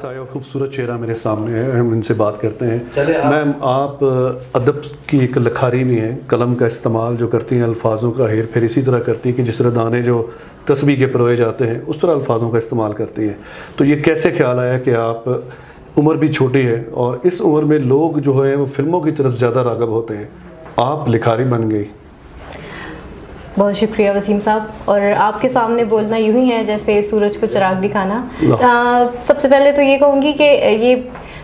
आए और खूबसूरत चेहरा मेरे सामने है, हम इनसे बात करते हैं। मैम, आप अदब की एक लखारी भी हैं, कलम का इस्तेमाल जो करती हैं, अल्फाजों का हेर फेर इसी तरह करती हैं कि जिस तरह दाने जो तस्बीह के परोए जाते हैं उस तरह अल्फाजों का इस्तेमाल करती हैं। तो ये कैसे ख्याल आया कि आप, उम्र भी छोटी है और इस उम्र में लोग जो है वो फिल्मों की तरफ ज़्यादा राग़ब होते हैं, आप लिखारी बन गई? बहुत शुक्रिया वसीम साहब। और आपके सामने बोलना यूं ही है जैसे सूरज को चिराग दिखाना। सबसे पहले तो ये कहूँगी कि ये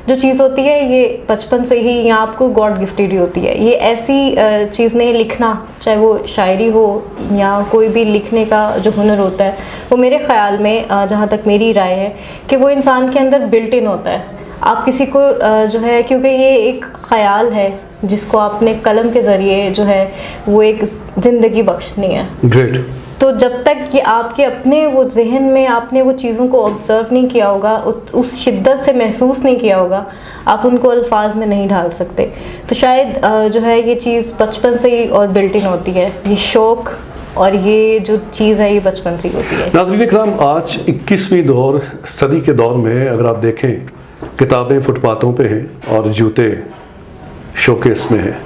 जो चीज़ होती है ये बचपन से ही या आपको गॉड गिफ्टेड ही होती है। ये ऐसी चीज़ नहीं, लिखना चाहे वो शायरी हो या कोई भी लिखने का जो हुनर होता है, वो मेरे ख़्याल में जहाँ तक मेरी राय है कि वो इंसान के अंदर बिल्ट इन होता है। आप किसी को जो है, क्योंकि ये एक ख़याल है जिसको आपने कलम के ज़रिए जो है वो एक ज़िंदगी बख्शनी है। ग्रेट। तो जब तक कि आपके अपने वो जहन में आपने वो चीज़ों को ऑब्ज़र्व नहीं किया होगा, उस शिद्दत से महसूस नहीं किया होगा, आप उनको अल्फाज में नहीं ढाल सकते। तो शायद जो है ये चीज़ बचपन से ही और बिल्ट इन होती है, ये शौक़ और ये जो चीज़ है ये बचपन से ही होती है। नाज़रीन इकराम, आज 21वीं सदी के दौर में अगर आप देखें, किताबें फुटपाथों पे हैं और जूते शोकेस में हैं,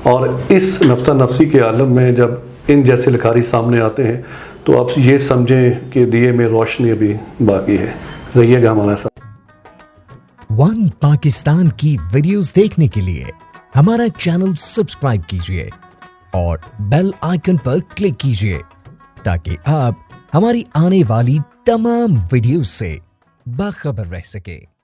और इस नफ्सा नफसी के आलम में जब इन जैसे लिखारी सामने आते हैं तो आप ये समझें कि दिए में रोशनी अभी बाकी है। रहिएगा हमारे साथ। वन पाकिस्तान की वीडियोस देखने के लिए हमारा चैनल सब्सक्राइब कीजिए और बेल आइकन पर क्लिक कीजिए ताकि आप हमारी आने वाली तमाम वीडियोस से बाखबर रह सके।